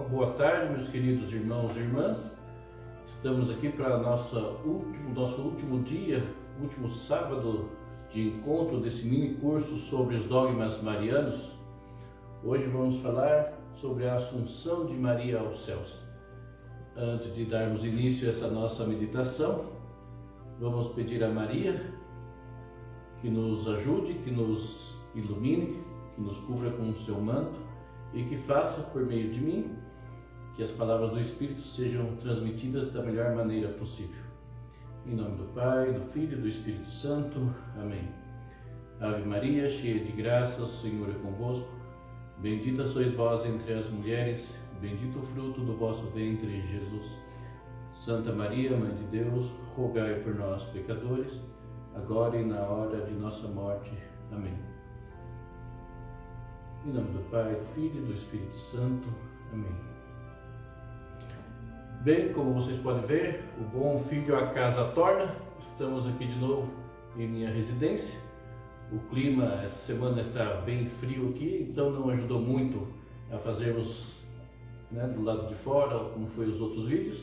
Uma boa tarde, meus queridos irmãos e irmãs. Estamos aqui para nosso último dia, último sábado de encontro desse mini curso sobre os dogmas marianos. Hoje vamos falar sobre a Assunção de Maria aos céus. Antes de darmos início a essa nossa meditação, vamos pedir a Maria que nos ajude, que nos ilumine, que nos cubra com o seu manto e que faça, por meio de mim, que as palavras do Espírito sejam transmitidas da melhor maneira possível. Em nome do Pai, do Filho e do Espírito Santo. Amém. Ave Maria, cheia de graça, o Senhor é convosco. Bendita sois vós entre as mulheres, bendito o fruto do vosso ventre, Jesus. Santa Maria, Mãe de Deus, rogai por nós, pecadores, agora e na hora de nossa morte. Amém. Em nome do Pai, do Filho e do Espírito Santo. Amém. Bem, como vocês podem ver, o bom filho a casa torna. Estamos aqui de novo em minha residência. O clima essa semana está bem frio aqui, então não ajudou muito a fazermos do lado de fora, como foi os outros vídeos.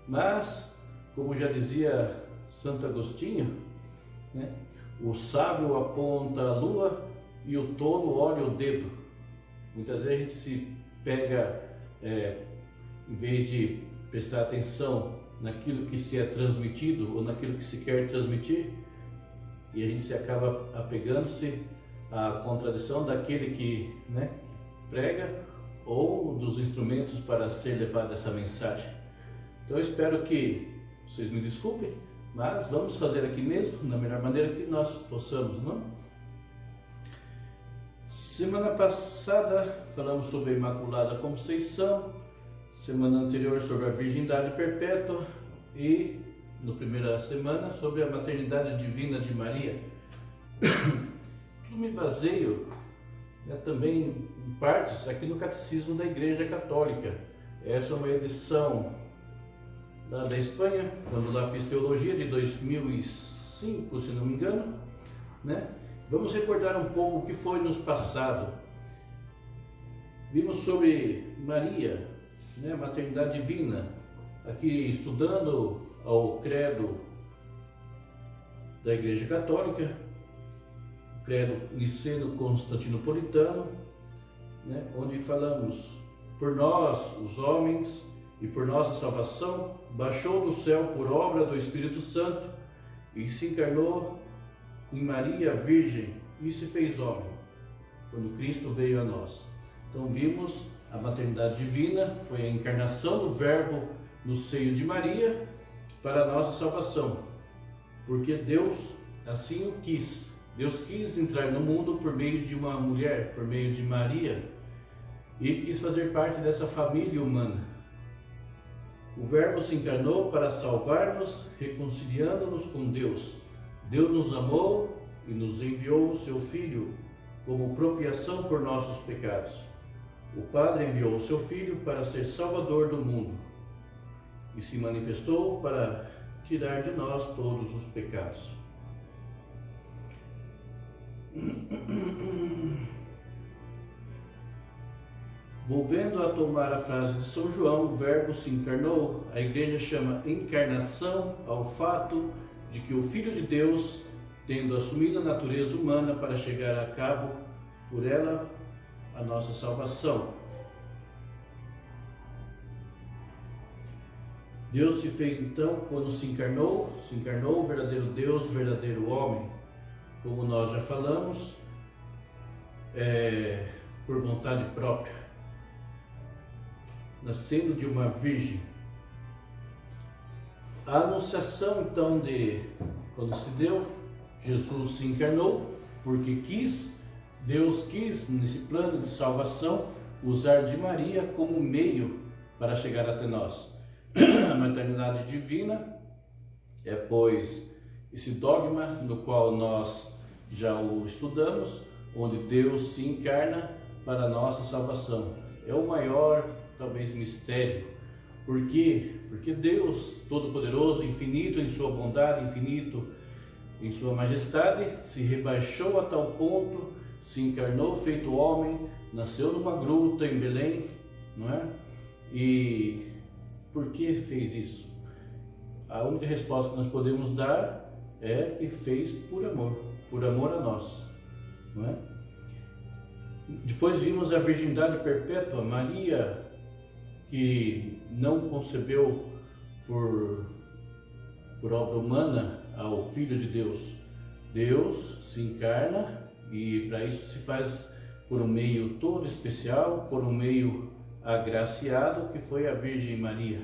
Mas, como já dizia Santo Agostinho, o sábio aponta a lua e o tolo olha o dedo. Muitas vezes a gente se pega, em vez de prestar atenção naquilo que se é transmitido ou naquilo que se quer transmitir, e a gente se acaba apegando-se à contradição daquele que prega ou dos instrumentos para ser levada essa mensagem. Então eu espero que vocês me desculpem, mas vamos fazer aqui mesmo, da melhor maneira que nós possamos, não? Semana passada falamos sobre a Imaculada Conceição, semana anterior sobre a Virgindade Perpétua e, na primeira semana, sobre a Maternidade Divina de Maria. Tudo me baseio também, em partes, aqui no Catecismo da Igreja Católica. Essa é uma edição lá da Espanha, quando lá fiz teologia, de 2005, se não me engano, Vamos recordar um pouco o que foi nos passado. Vimos sobre Maria, maternidade divina, aqui estudando ao credo da Igreja Católica, o credo niceno-constantinopolitano, onde falamos: por nós, os homens, e por nossa salvação, baixou do céu por obra do Espírito Santo e se encarnou em Maria Virgem e se fez homem, quando Cristo veio a nós. Então vimos a maternidade divina, foi a encarnação do Verbo no seio de Maria para a nossa salvação, porque Deus assim o quis. Deus quis entrar no mundo por meio de uma mulher, por meio de Maria, e quis fazer parte dessa família humana. O Verbo se encarnou para salvar-nos, reconciliando-nos com Deus. Deus nos amou e nos enviou o seu Filho como propiação por nossos pecados. O Padre enviou o seu Filho para ser Salvador do mundo e se manifestou para tirar de nós todos os pecados. Volvendo a tomar a frase de São João, o Verbo se encarnou, a Igreja chama encarnação ao fato de que o Filho de Deus, tendo assumido a natureza humana para chegar a cabo por ela a nossa salvação. Deus se fez então, quando se encarnou o verdadeiro Deus, verdadeiro homem, como nós já falamos, por vontade própria, nascendo de uma virgem. A anunciação então quando se deu, Jesus se encarnou porque Deus quis, nesse plano de salvação, usar de Maria como meio para chegar até nós. A maternidade divina pois, esse dogma no qual nós já o estudamos, onde Deus se encarna para a nossa salvação. É o maior, talvez, mistério. Por quê? Porque Deus Todo-Poderoso, infinito em sua bondade, infinito em sua majestade, se rebaixou a tal ponto, se encarnou feito homem, nasceu numa gruta em Belém, não é? E por que fez isso? A única resposta que nós podemos dar é que fez por amor a nós, não é? Depois vimos a virgindade perpétua, Maria, que não concebeu por obra humana ao Filho de Deus. Deus se encarna e para isso se faz por um meio todo especial, por um meio agraciado, que foi a Virgem Maria.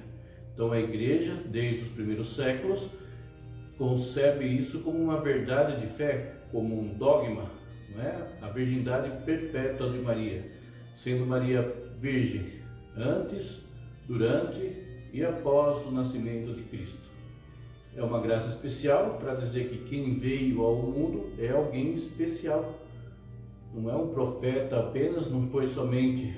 Então a Igreja, desde os primeiros séculos, concebe isso como uma verdade de fé, como um dogma, não é? A virgindade perpétua de Maria, sendo Maria virgem antes, durante e após o nascimento de Cristo. É uma graça especial para dizer que quem veio ao mundo é alguém especial. Não é um profeta apenas, não foi somente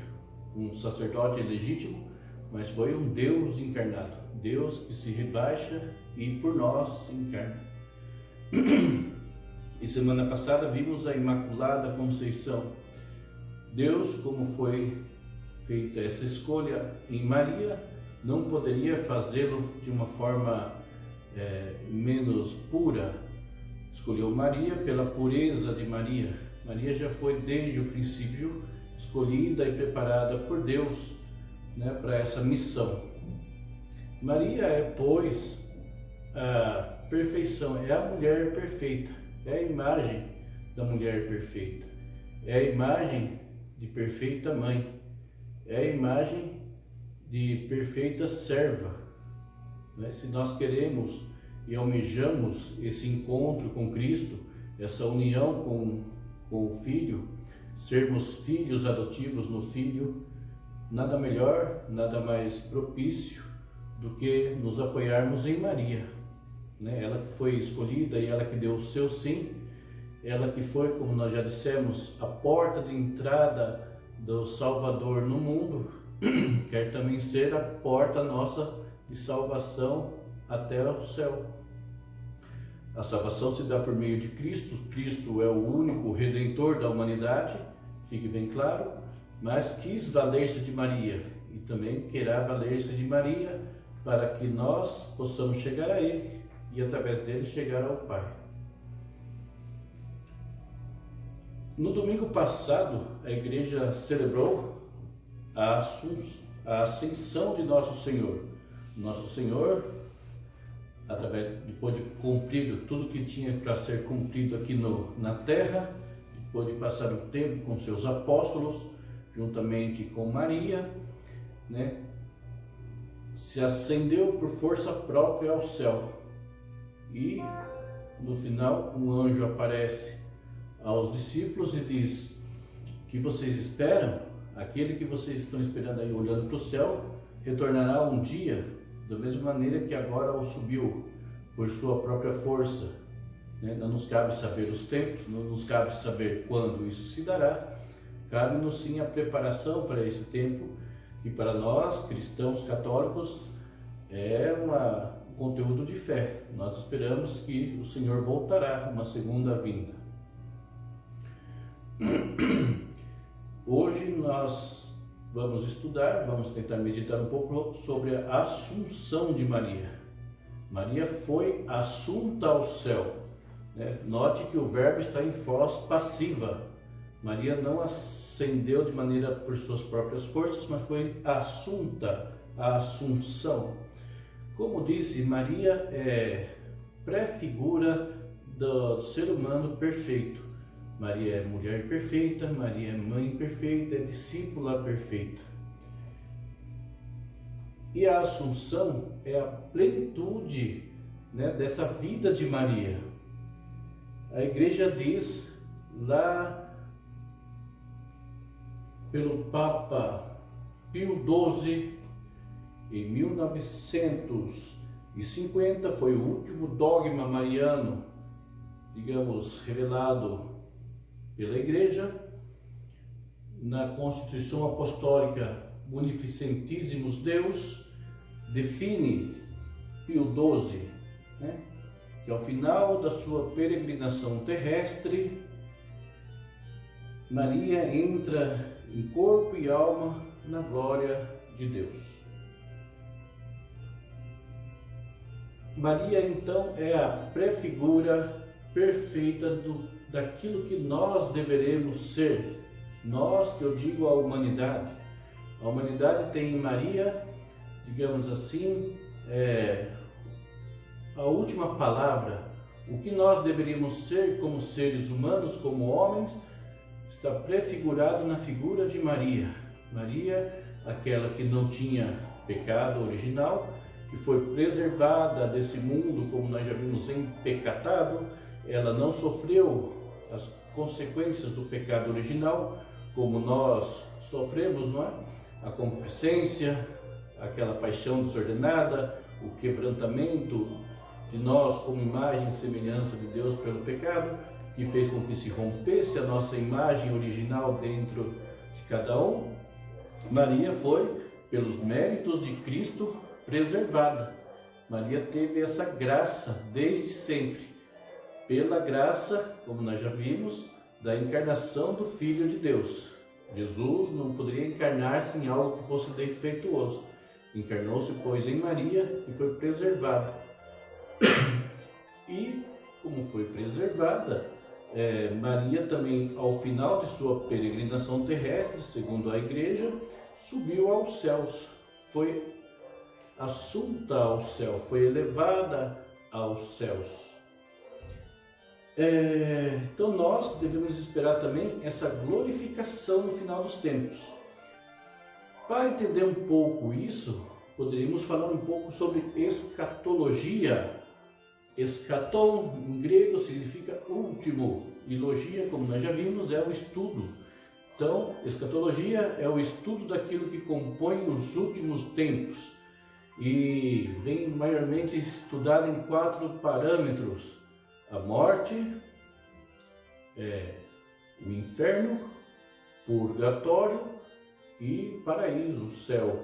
um sacerdote legítimo, mas foi um Deus encarnado. Deus que se rebaixa e por nós se encarna. E semana passada vimos a Imaculada Conceição. Deus, como foi feita essa escolha em Maria, não poderia fazê-lo de uma forma menos pura. Escolheu Maria pela pureza de Maria. Maria já foi desde o princípio escolhida e preparada por Deus, né, para essa missão. Maria é, pois, a perfeição, é a mulher perfeita, é a imagem da mulher perfeita, é a imagem de perfeita mãe, é a imagem de perfeita serva. Se nós queremos e almejamos esse encontro com Cristo, essa união com o Filho, sermos filhos adotivos no Filho, nada melhor, nada mais propício do que nos apoiarmos em Maria, né? Ela que foi escolhida e ela que deu o seu sim, ela que foi, como nós já dissemos, a porta de entrada do Salvador no mundo, quer também ser a porta nossa de salvação até o céu. A salvação se dá por meio de Cristo. Cristo é o único Redentor da humanidade, fique bem claro, mas quis valer-se de Maria e também querá valer-se de Maria para que nós possamos chegar a Ele e através dele chegar ao Pai. No domingo passado, a Igreja celebrou a ascensão de Nosso Senhor. Nosso Senhor, depois de cumprir tudo que tinha para ser cumprido aqui na terra, depois de passar um tempo com seus apóstolos, juntamente com Maria, né, se ascendeu por força própria ao céu. E no final um anjo aparece aos discípulos e diz: que vocês esperam, aquele que vocês estão esperando aí olhando para o céu, retornará um dia, da mesma maneira que agora o subiu por sua própria força. Não nos cabe saber os tempos, não nos cabe saber quando isso se dará, cabe-nos sim a preparação para esse tempo, que para nós, cristãos católicos, é um conteúdo de fé. Nós esperamos que o Senhor voltará, uma segunda vinda. Hoje nós vamos estudar, vamos tentar meditar um pouco sobre a Assunção de Maria. Maria foi assunta ao céu. Note que o verbo está em voz passiva. Maria não ascendeu de maneira por suas próprias forças, mas foi assunta, a Assunção. Como disse, Maria é pré-figura do ser humano perfeito. Maria é mulher perfeita, Maria é mãe perfeita, é discípula perfeita. E a Assunção é a plenitude, dessa vida de Maria. A Igreja diz lá pelo Papa Pio XII, em 1950, foi o último dogma mariano, digamos, revelado pela Igreja, na Constituição Apostólica Munificentissimus Deus, define Pio XII, que ao final da sua peregrinação terrestre, Maria entra em corpo e alma na glória de Deus. Maria, então, é a prefigura perfeita daquilo que nós deveremos ser. Nós, que eu digo, a humanidade. A humanidade tem em Maria, digamos assim, a última palavra. O que nós deveríamos ser como seres humanos, como homens, está prefigurado na figura de Maria. Maria, aquela que não tinha pecado original, que foi preservada desse mundo, como nós já vimos, empecatado. Ela não sofreu as consequências do pecado original, como nós sofremos, não é? A concupiscência, aquela paixão desordenada, o quebrantamento de nós como imagem e semelhança de Deus pelo pecado, que fez com que se rompesse a nossa imagem original dentro de cada um. Maria foi, pelos méritos de Cristo, preservada. Maria teve essa graça desde sempre, pela graça, como nós já vimos, da encarnação do Filho de Deus. Jesus não poderia encarnar-se em algo que fosse defeituoso. Encarnou-se, pois, em Maria e foi preservada. E, como foi preservada, Maria também, ao final de sua peregrinação terrestre, segundo a Igreja, subiu aos céus. Foi assunta ao céu, foi elevada aos céus. Então nós devemos esperar também essa glorificação no final dos tempos. Para entender um pouco isso, poderíamos falar um pouco sobre escatologia. Eschaton, em grego, significa último, e logia, como nós já vimos, é o estudo. Então, escatologia é o estudo daquilo que compõe os últimos tempos e vem maiormente estudado em 4 parâmetros: a morte, o inferno, purgatório e paraíso, céu.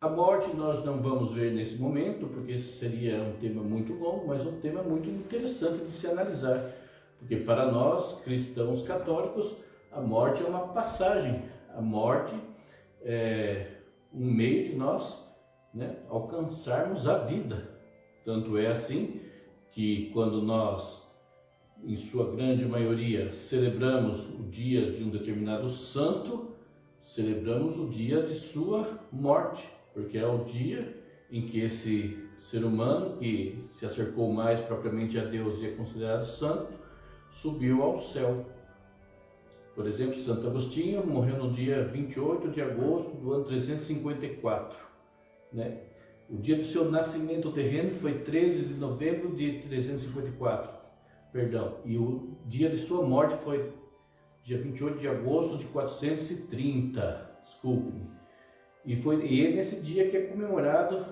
A morte nós não vamos ver nesse momento, porque seria um tema muito longo, mas um tema muito interessante de se analisar, porque para nós, cristãos católicos, a morte é uma passagem. A morte é um meio de nós, alcançarmos a vida. Tanto é assim que quando nós, em sua grande maioria, celebramos o dia de um determinado santo, celebramos o dia de sua morte, porque é o dia em que esse ser humano, que se acercou mais propriamente a Deus e é considerado santo, subiu ao céu. Por exemplo, Santo Agostinho morreu no dia 28 de agosto do ano 354, O dia do seu nascimento terreno foi 13 de novembro de 354, e o dia de sua morte foi dia 28 de agosto de 430, desculpe-me. E é nesse dia que é comemorado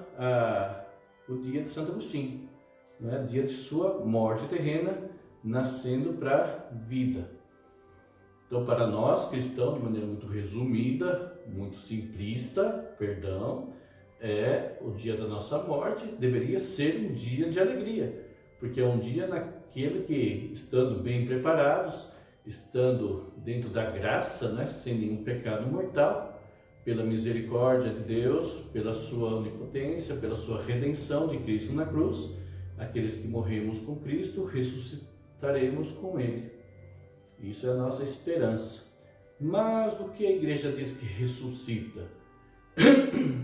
o dia de Santo Agostinho, dia de sua morte terrena, nascendo para a vida. Então, para nós cristãos, de maneira muito resumida, muito simplista, o dia da nossa morte deveria ser um dia de alegria, porque é um dia naquele que, estando bem preparados, estando dentro da graça, sem nenhum pecado mortal, pela misericórdia de Deus, pela sua onipotência, pela sua redenção de Cristo na cruz, aqueles que morremos com Cristo, ressuscitaremos com Ele. Isso é a nossa esperança. Mas o que a Igreja diz que ressuscita?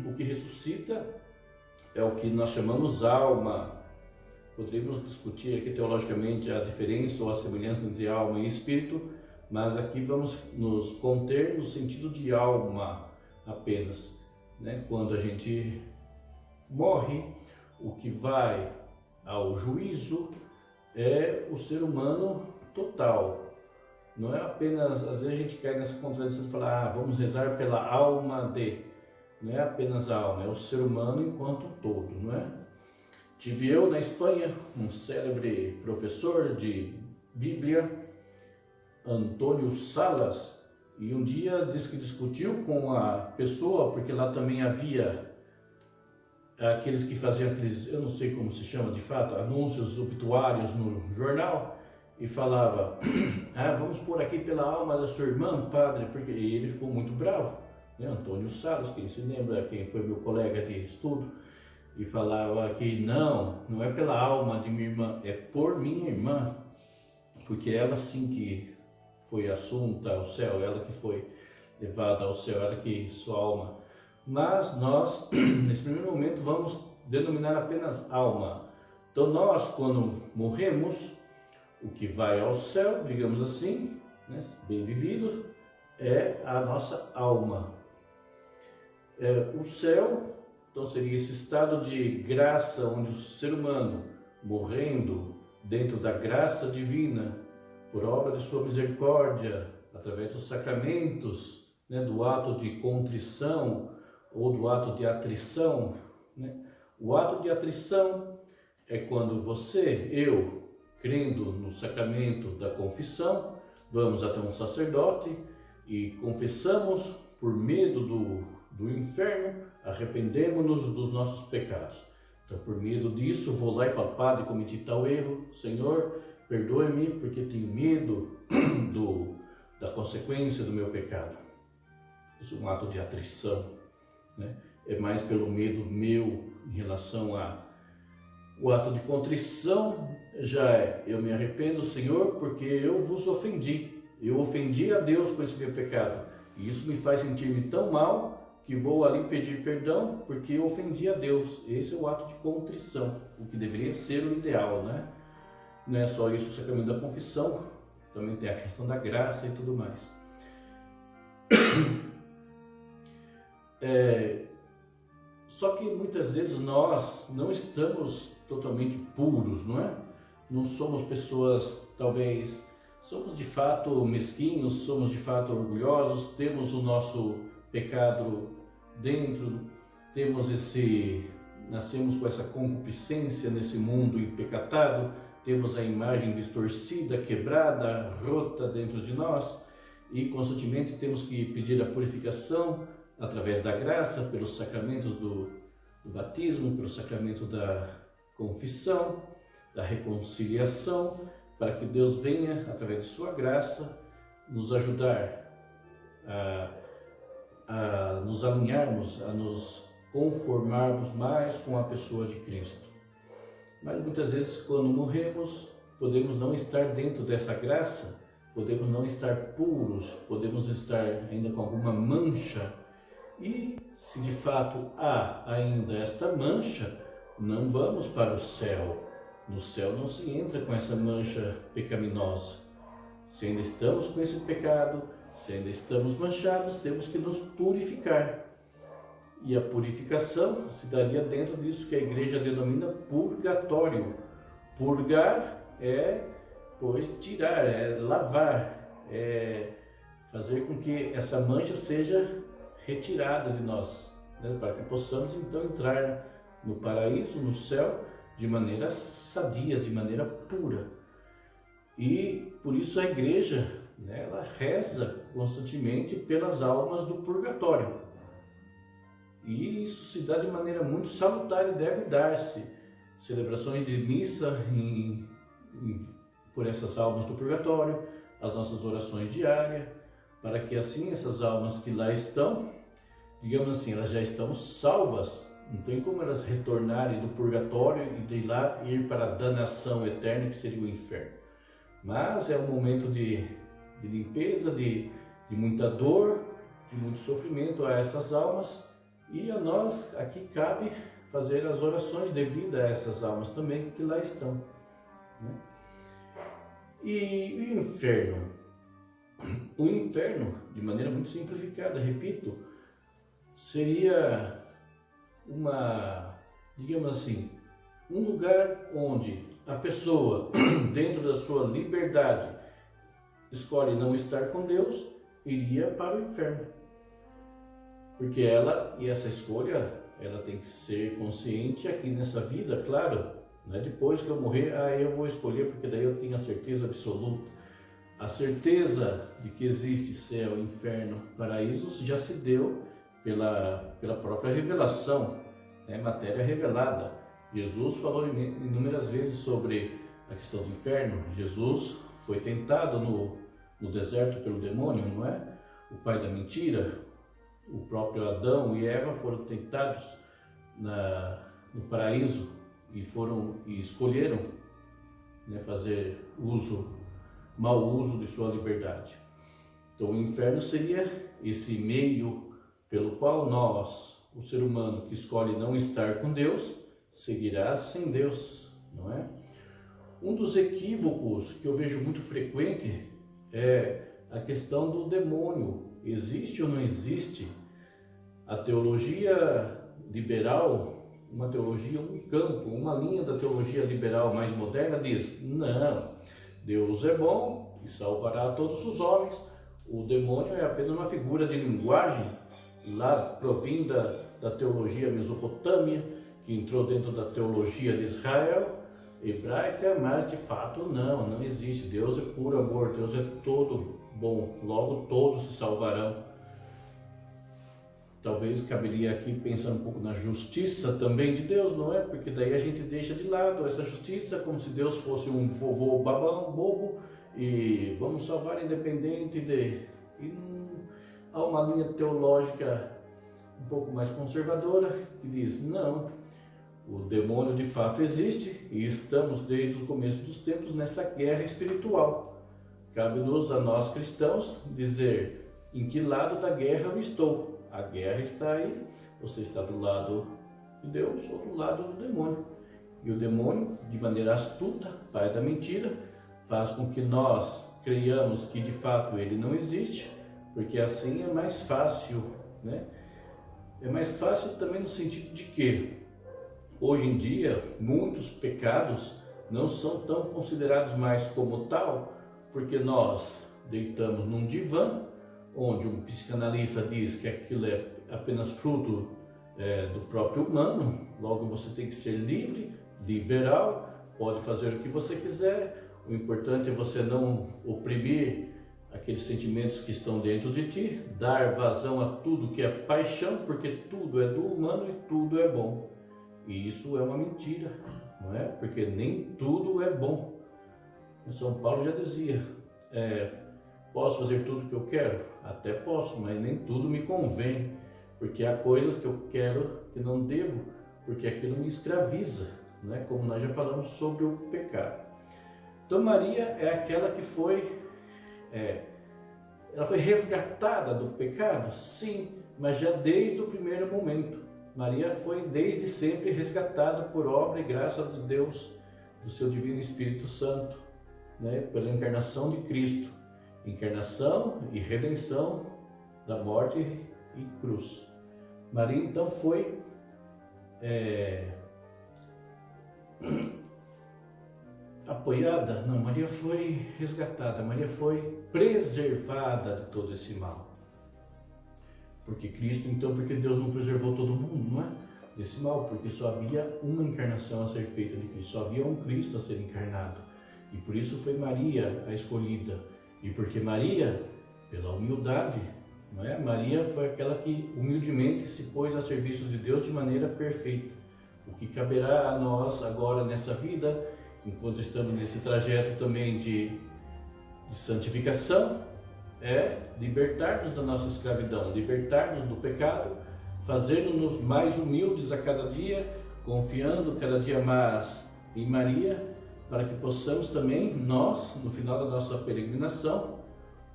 O que ressuscita é o que nós chamamos alma. Poderíamos discutir aqui teologicamente a diferença ou a semelhança entre alma e espírito, mas aqui vamos nos conter no sentido de alma apenas. Quando a gente morre, o que vai ao juízo é o ser humano total. Não é apenas, às vezes a gente cai nessa contradição de falar, vamos rezar pela alma de. Não é apenas a alma, é o ser humano enquanto todo, não é? Tive eu na Espanha um célebre professor de Bíblia, Antônio Salas, e um dia disse que discutiu com a pessoa, porque lá também havia aqueles que faziam aqueles, eu não sei como se chama de fato, anúncios obituários no jornal, e falava, vamos pôr aqui pela alma da sua irmã, padre, porque e ele ficou muito bravo, né? Antônio Salles, quem se lembra, quem foi meu colega de estudo, e falava que não é pela alma de minha irmã, é por minha irmã, porque ela sim que foi assunta ao céu, ela que foi levada ao céu, ela que sua alma. Mas nós, nesse primeiro momento, vamos denominar apenas alma. Então nós, quando morremos, o que vai ao céu, digamos assim, né, bem vivido, é a nossa alma. O céu, então, seria esse estado de graça onde o ser humano, morrendo dentro da graça divina, por obra de sua misericórdia, através dos sacramentos, né, do ato de contrição ou do ato de atrição, né? O ato de atrição é quando você, eu, crendo no sacramento da confissão, vamos até um sacerdote e confessamos por medo do inferno, arrependemos-nos dos nossos pecados. Então, por medo disso, vou lá e falo: Padre, cometi tal erro, Senhor, perdoe-me porque tenho medo da consequência do meu pecado. Isso é um ato de atrição, né? É mais pelo medo meu em relação o ato de contrição. Já é: eu me arrependo, Senhor, porque eu vos ofendi. Eu ofendi a Deus com esse meu pecado. E isso me faz sentir-me tão mal que vou ali pedir perdão porque eu ofendi a Deus. Esse é o ato de contrição, o que deveria ser o ideal, né? Não é só isso o sacramento da confissão, também tem a questão da graça e tudo mais. Só que muitas vezes nós não estamos totalmente puros, não é? Não somos pessoas, talvez, somos de fato mesquinhos, somos de fato orgulhosos, temos o nosso pecado dentro, nascemos com essa concupiscência nesse mundo empecatado, temos a imagem distorcida, quebrada, rota dentro de nós e constantemente temos que pedir a purificação através da graça, pelos sacramentos do batismo, pelo sacramento da confissão, da reconciliação, para que Deus venha, através de sua graça, nos ajudar a nos alinharmos, a nos conformarmos mais com a pessoa de Cristo. Mas muitas vezes, quando morremos, podemos não estar dentro dessa graça, podemos não estar puros, podemos estar ainda com alguma mancha. E se de fato há ainda esta mancha, não vamos para o céu. No céu não se entra com essa mancha pecaminosa. Se ainda estamos com esse pecado, se ainda estamos manchados, temos que nos purificar. E a purificação se daria dentro disso que a igreja denomina purgatório. Purgar é, pois, tirar, é lavar, é fazer com que essa mancha seja retirada de nós, né? Para que possamos então entrar no paraíso, no céu, de maneira sadia, de maneira pura. E por isso a igreja, né, ela reza constantemente pelas almas do purgatório. E isso se dá de maneira muito salutar e deve dar-se. Celebrações de missa por essas almas do purgatório, as nossas orações diárias, para que assim essas almas que lá estão, digamos assim, elas já estão salvas, não tem como elas retornarem do purgatório e de lá ir para a danação eterna, que seria o inferno. Mas é um momento de limpeza, de muita dor, de muito sofrimento a essas almas, e a nós aqui cabe fazer as orações devidas a essas almas também que lá estão, né? E o inferno? O inferno, de maneira muito simplificada, repito, seria digamos assim, um lugar onde a pessoa, dentro da sua liberdade, escolhe não estar com Deus, iria para o inferno. Porque essa escolha, ela tem que ser consciente aqui nessa vida, claro. Não é depois que eu morrer, eu vou escolher, porque daí eu tenho a certeza absoluta. A certeza de que existe céu, inferno, paraíso já se deu pela própria revelação, né? Matéria revelada. Jesus falou inúmeras vezes sobre a questão do inferno. Jesus foi tentado no deserto pelo demônio, não é? O pai da mentira. o próprio Adão e Eva foram tentados no paraíso e escolheram, né, fazer mau uso de sua liberdade. Então o inferno seria esse meio pelo qual nós, o ser humano que escolhe não estar com Deus, seguirá sem Deus, não é? Um dos equívocos que eu vejo muito frequente é a questão do demônio. Existe ou não existe? A teologia liberal, uma teologia, um campo, uma linha da teologia liberal mais moderna diz: não, Deus é bom e salvará todos os homens. O demônio é apenas uma figura de linguagem lá provinda da teologia mesopotâmia, que entrou dentro da teologia de Israel, hebraica, mas de fato não existe. Deus é puro amor, Deus é todo bom, logo todos se salvarão. Talvez caberia aqui pensar um pouco na justiça também de Deus, não é? Porque daí a gente deixa de lado essa justiça como se Deus fosse um vovô babão, bobo, e vamos salvar independente de... Há uma linha teológica um pouco mais conservadora que diz: não, o demônio de fato existe e estamos desde o começo dos tempos nessa guerra espiritual. Cabe-nos a nós cristãos dizer em que lado da guerra eu estou. A guerra está aí, você está do lado de Deus ou do lado do demônio. E o demônio, de maneira astuta, pai da mentira, faz com que nós creiamos que de fato ele não existe, porque assim é mais fácil, né? É mais fácil também no sentido de que hoje em dia muitos pecados não são tão considerados mais como tal, porque nós deitamos num divã onde um psicanalista diz que aquilo é apenas fruto do próprio humano, logo você tem que ser livre, liberal, pode fazer o que você quiser, o importante é você não oprimir aqueles sentimentos que estão dentro de ti, dar vazão a tudo que é paixão, porque tudo é do humano e tudo é bom. E isso é uma mentira, não é? Porque nem tudo é bom. São Paulo já dizia, posso fazer tudo o que eu quero? Até posso, mas nem tudo me convém, porque há coisas que eu quero que não devo, porque aquilo me escraviza, né? Como nós já falamos sobre o pecado. Então Maria é aquela que ela foi resgatada do pecado? Sim, mas já desde o primeiro momento. Maria foi desde sempre resgatada por obra e graça de Deus, do seu Divino Espírito Santo, né? Pela encarnação de Cristo. Encarnação e redenção da morte e cruz. Maria então foi apoiada? Não, Maria foi resgatada, Maria foi preservada de todo esse mal. Porque Cristo, então, porque Deus não preservou todo mundo, não é? Desse mal, porque só havia uma encarnação a ser feita de Cristo, só havia um Cristo a ser encarnado. E por isso foi Maria a escolhida. E porque Maria, pela humildade, não é? Maria foi aquela que humildemente se pôs a serviço de Deus de maneira perfeita. O que caberá a nós agora nessa vida, enquanto estamos nesse trajeto também de santificação, é libertar-nos da nossa escravidão, libertar-nos do pecado, fazendo-nos mais humildes a cada dia, confiando cada dia mais em Maria, para que possamos também, nós, no final da nossa peregrinação,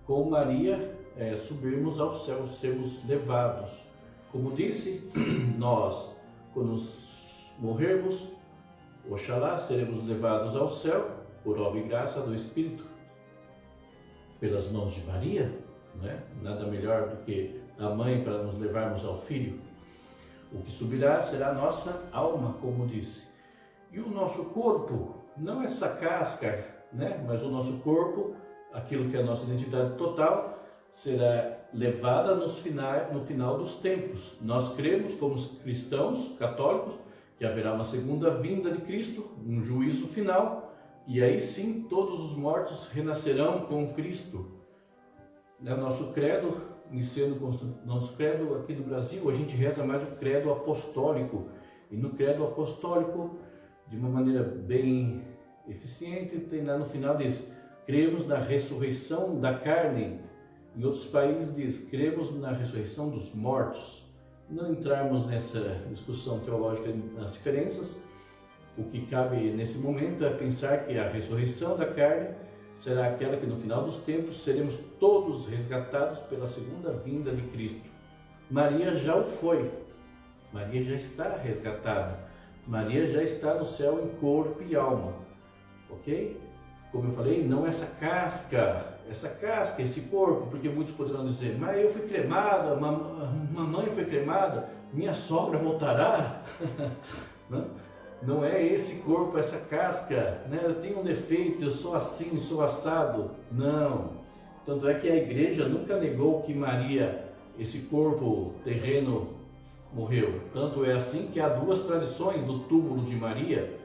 com Maria, subirmos ao céu, sermos levados. Como disse, nós, quando morrermos, oxalá, seremos levados ao céu, por obra e graça do Espírito, pelas mãos de Maria, né? Nada melhor do que a mãe para nos levarmos ao Filho. O que subirá será a nossa alma, como disse. E o nosso corpo, não essa casca, né? Mas o nosso corpo, aquilo que é a nossa identidade total, será levada no final dos tempos. Nós cremos, como cristãos católicos, que haverá uma segunda vinda de Cristo, um juízo final, e aí sim todos os mortos renascerão com Cristo. Nosso credo, iniciando com nosso credo aqui no Brasil, a gente reza mais o credo apostólico. E no credo apostólico, de uma maneira bem eficiente, tem lá no final diz: cremos na ressurreição da carne Em outros países diz, cremos na ressurreição dos mortos. Não entrarmos nessa discussão teológica nas diferenças, o que cabe nesse momento é pensar que a ressurreição da carne será aquela que no final dos tempos seremos todos resgatados pela segunda vinda de Cristo. Maria já o foi, Maria já está resgatada, Maria já está no céu em corpo e alma, ok? Como eu falei, não essa casca, esse corpo, porque muitos poderão dizer, mas eu fui cremada, mamãe foi cremada, minha sogra voltará? Não é esse corpo, essa casca, né? Eu tenho um defeito, eu sou assim, sou assado. Não. Tanto é que a igreja nunca negou que Maria, esse corpo terreno, morreu. Tanto é assim que há duas tradições do túmulo de Maria.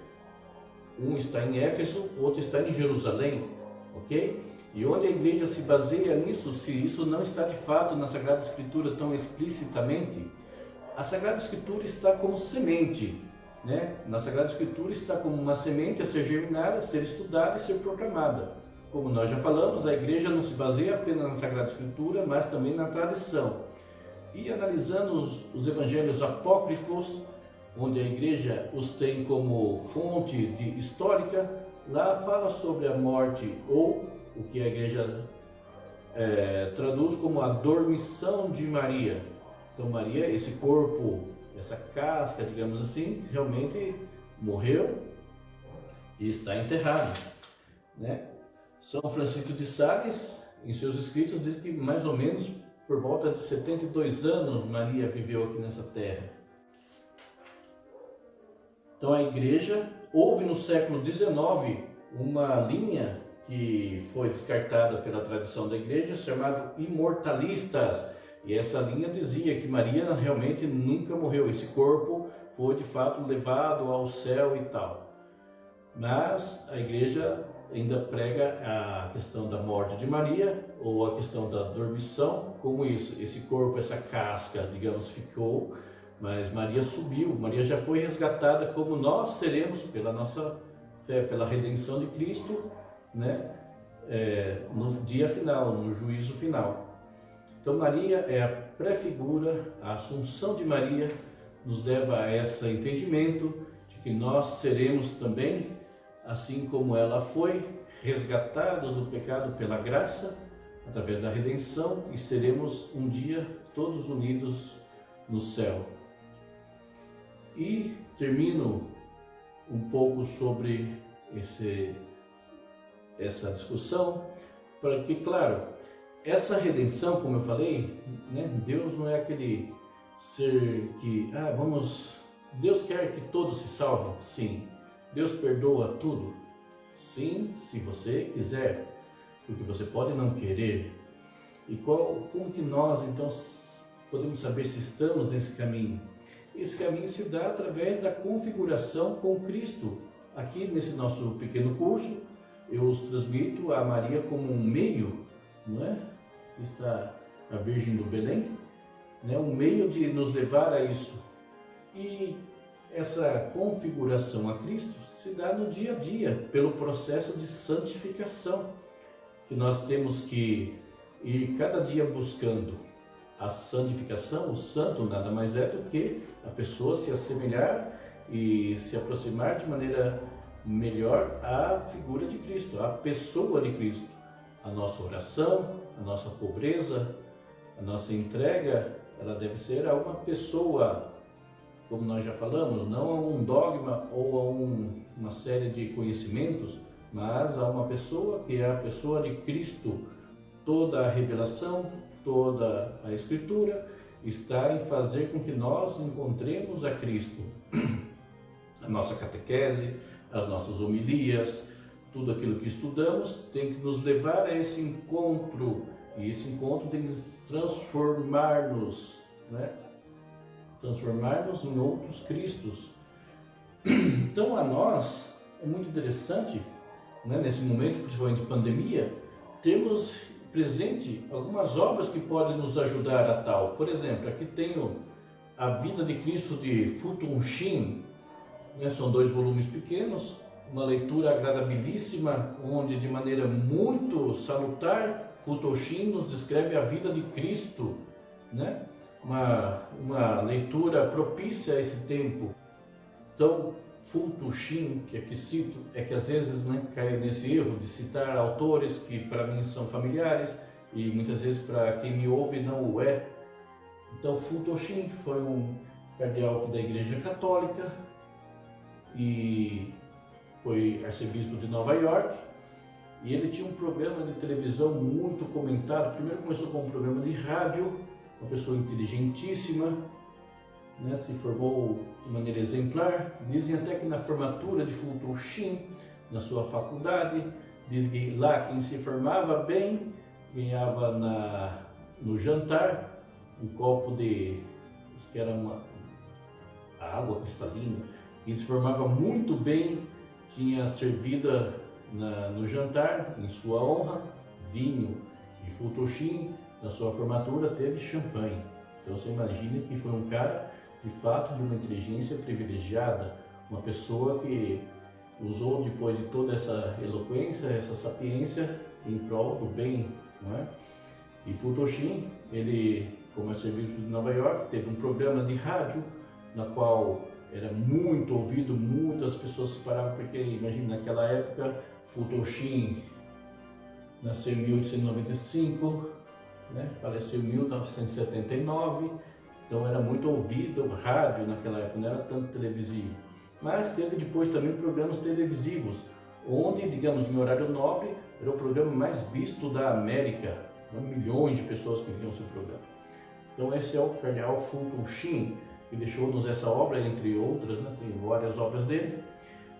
Um está em Éfeso, outro está em Jerusalém, ok? E onde a igreja se baseia nisso, se isso não está de fato na Sagrada Escritura tão explicitamente, a Sagrada Escritura está como semente, né? Na Sagrada Escritura está como uma semente a ser germinada, a ser estudada e ser proclamada. Como nós já falamos, a igreja não se baseia apenas na Sagrada Escritura, mas também na tradição. E analisando os evangelhos apócrifos, onde a igreja os tem como fonte histórica, lá fala sobre a morte, ou o que a igreja traduz como a dormição de Maria. Então Maria, esse corpo, essa casca, digamos assim, realmente morreu e está enterrado, né? São Francisco de Sales, em seus escritos, diz que mais ou menos por volta de 72 anos Maria viveu aqui nessa terra. Então a igreja, houve no século XIX uma linha que foi descartada pela tradição da igreja, chamada imortalistas. E essa linha dizia que Maria realmente nunca morreu, esse corpo foi de fato levado ao céu e tal. Mas a igreja ainda prega a questão da morte de Maria, ou a questão da dormição, como isso, esse corpo, essa casca, digamos, ficou, mas Maria subiu, Maria já foi resgatada como nós seremos pela nossa fé, pela redenção de Cristo, né? No dia final, no juízo final. Então Maria é a prefigura, a assunção de Maria nos leva a esse entendimento de que nós seremos também, assim como ela foi, resgatados do pecado pela graça, através da redenção, e seremos um dia todos unidos no céu. E termino um pouco sobre essa discussão, para que, claro, essa redenção, como eu falei, né, Deus não é aquele ser que, Deus quer que todos se salvem, sim. Deus perdoa tudo, sim, se você quiser, porque você pode não querer. E como que nós, então, podemos saber se estamos nesse caminho? Esse caminho se dá através da configuração com Cristo. Aqui, nesse nosso pequeno curso, eu os transmito a Maria como um meio, não é? Está a Virgem do Belém, né? Um meio de nos levar a isso. E essa configuração a Cristo se dá no dia a dia, pelo processo de santificação, que nós temos que ir cada dia buscando a santificação. O santo nada mais é do que a pessoa se assemelhar e se aproximar de maneira melhor à figura de Cristo, à pessoa de Cristo. A nossa oração, a nossa pobreza, a nossa entrega, ela deve ser a uma pessoa, como nós já falamos, não a um dogma ou a uma série de conhecimentos, mas a uma pessoa que é a pessoa de Cristo. Toda a revelação, toda a Escritura está em fazer com que nós encontremos a Cristo. A nossa catequese, as nossas homilias, tudo aquilo que estudamos tem que nos levar a esse encontro, e esse encontro tem que transformar-nos, né? Transformar-nos em outros Cristos. Então a nós é muito interessante, né, nesse momento, principalmente de pandemia, termos presente algumas obras que podem nos ajudar a tal. Por exemplo, aqui tenho a Vida de Cristo de Fu Tong Shin, né? São 2 volumes pequenos, uma leitura agradabilíssima, onde de maneira muito salutar Futoshi nos descreve a vida de Cristo, né? Uma leitura propícia a esse tempo. Então, Futoshi, que aqui cito, é que às vezes, né, caio nesse erro de citar autores que para mim são familiares e muitas vezes para quem me ouve não o é. Então, Futoshi foi um cardeal da Igreja Católica e foi arcebispo de Nova York, e ele tinha um programa de televisão muito comentado. Primeiro começou com um programa de rádio, uma pessoa inteligentíssima, né, se formou de maneira exemplar. Dizem até que na formatura de Futoshi, na sua faculdade, diz que lá quem se formava bem ganhava no jantar um copo que era uma água cristalina, e se formava muito bem, tinha servida no jantar, em sua honra, vinho. E Futoshi, na sua formatura, teve champanhe. Então você imagina que foi um cara, de fato, de uma inteligência privilegiada, uma pessoa que usou depois de toda essa eloquência, essa sapiência, em prol do bem, não é? E Futoshi, ele, como é serviço de Nova York, teve um programa de rádio, na qual era muito ouvido, muitas pessoas se paravam, porque imagina, naquela época, Futoshi nasceu em 1895, né? Faleceu em 1979, então era muito ouvido o rádio naquela época, não era tanto televisivo. Mas teve depois também programas televisivos, onde, digamos, em horário nobre, era o programa mais visto da América, milhões de pessoas que viam seu programa. Então esse é o cardeal Futoshi, que deixou-nos essa obra, entre outras, né? Tem várias obras dele,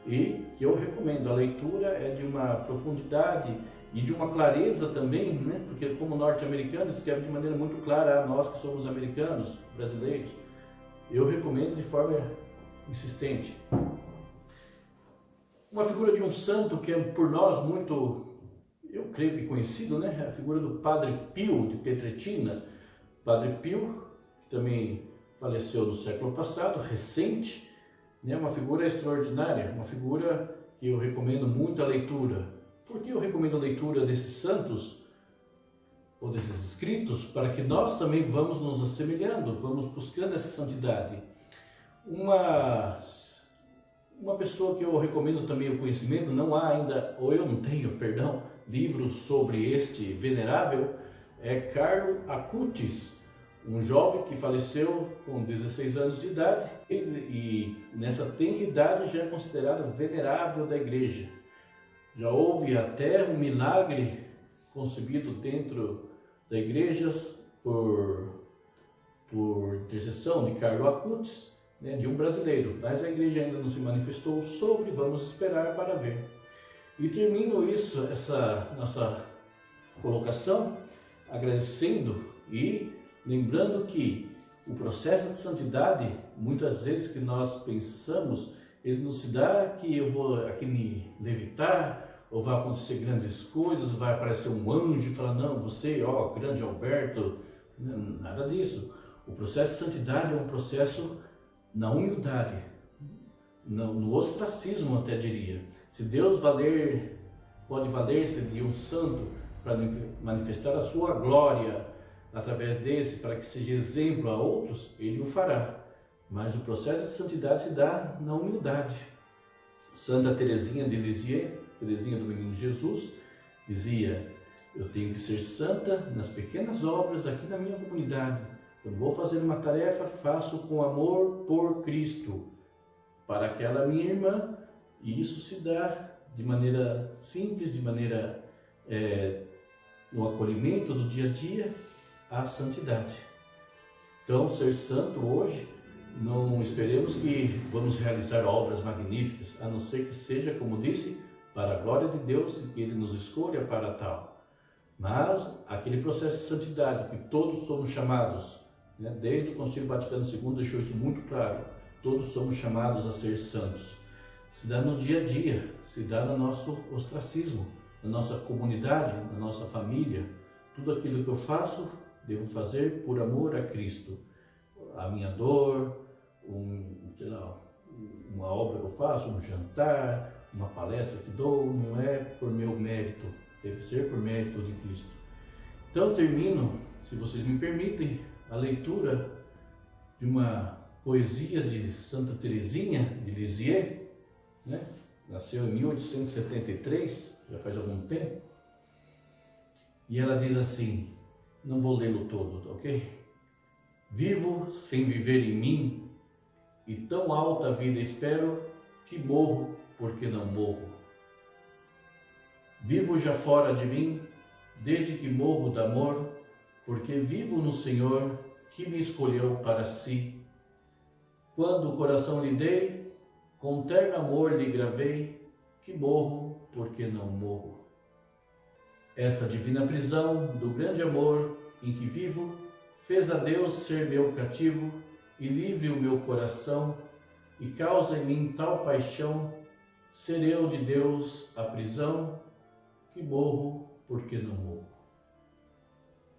e que eu recomendo. A leitura é de uma profundidade e de uma clareza também, né? Porque como norte-americano escreve de maneira muito clara a nós que somos americanos, brasileiros. Eu recomendo de forma insistente. Uma figura de um santo que é por nós muito, eu creio que conhecido, né? É a figura do Padre Pio de Pietrelcina. Padre Pio, que também faleceu no século passado, recente, né? Uma figura extraordinária, uma figura que eu recomendo muito a leitura. Por que eu recomendo a leitura desses santos, ou desses escritos? Para que nós também vamos nos assemelhando, vamos buscando essa santidade. Uma pessoa que eu recomendo também o conhecimento, não há ainda, ou eu não tenho, perdão, livros sobre este venerável, é Carlo Acutis, um jovem que faleceu com 16 anos de idade e nessa tenra idade já é considerado venerável da igreja. Já houve até um milagre concebido dentro da igreja por intercessão de Carlo Acutis, né, de um brasileiro, mas a igreja ainda não se manifestou sobre, vamos esperar para ver. E termino essa nossa colocação agradecendo e lembrando que o processo de santidade, muitas vezes que nós pensamos, ele não se dá que eu vou aqui me levitar, ou vai acontecer grandes coisas, vai aparecer um anjo e falar, não, você, ó, grande Alberto, nada disso. O processo de santidade é um processo na humildade, no ostracismo, até diria. Se Deus pode valer-se de um santo para manifestar a sua glória através desse, para que seja exemplo a outros, ele o fará. Mas o processo de santidade se dá na humildade. Santa Teresinha de Lisieux, Teresinha do Menino Jesus, dizia, eu tenho que ser santa nas pequenas obras aqui na minha comunidade. Eu vou fazer uma tarefa, faço com amor por Cristo, para aquela minha irmã, e isso se dá de maneira simples, de maneira no acolhimento do dia a dia, a santidade. Então, ser santo hoje, não esperemos que vamos realizar obras magníficas, a não ser que seja, como disse, para a glória de Deus e que Ele nos escolha para tal. Mas aquele processo de santidade que todos somos chamados, né, desde o Concílio Vaticano II deixou isso muito claro, todos somos chamados a ser santos. Se dá no dia a dia, se dá no nosso ostracismo, na nossa comunidade, na nossa família. Tudo aquilo que eu faço, devo fazer por amor a Cristo. A minha dor, uma obra que eu faço, um jantar, uma palestra que dou, não é por meu mérito, deve ser por mérito de Cristo. Então termino, se vocês me permitem, a leitura de uma poesia de Santa Teresinha de Lisieux, né? Nasceu em 1873, já faz algum tempo, e ela diz assim, não vou lê-lo todo, ok? Vivo sem viver em mim, e tão alta vida espero, que morro porque não morro. Vivo já fora de mim, desde que morro de amor, porque vivo no Senhor, que me escolheu para si. Quando o coração lhe dei, com terno amor lhe gravei, que morro porque não morro. Esta divina prisão do grande amor em que vivo, fez a Deus ser meu cativo e livre o meu coração, e causa em mim tal paixão, ser eu de Deus a prisão, que morro porque não morro.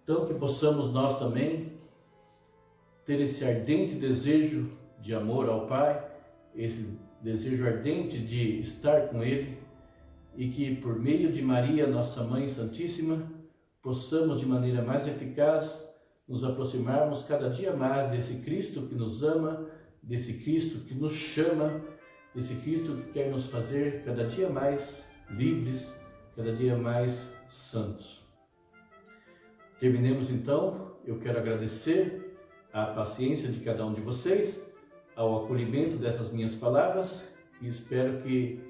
Então que possamos nós também ter esse ardente desejo de amor ao Pai, esse desejo ardente de estar com Ele, e que por meio de Maria, nossa Mãe Santíssima, possamos de maneira mais eficaz nos aproximarmos cada dia mais desse Cristo que nos ama, desse Cristo que nos chama, desse Cristo que quer nos fazer cada dia mais livres, cada dia mais santos. Terminemos então, eu quero agradecer a paciência de cada um de vocês, ao acolhimento dessas minhas palavras, e espero que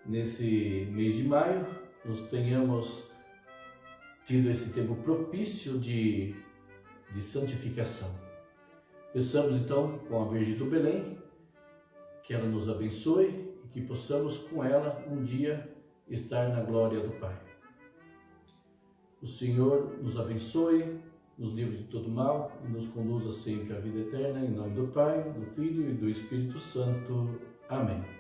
nesse mês de maio nós tenhamos tido esse tempo propício de santificação. Peçamos então com a Virgem do Belém que ela nos abençoe e que possamos com ela um dia estar na glória do Pai. O Senhor nos abençoe, nos livre de todo mal e nos conduza sempre à vida eterna, em nome do Pai, do Filho e do Espírito Santo. Amém.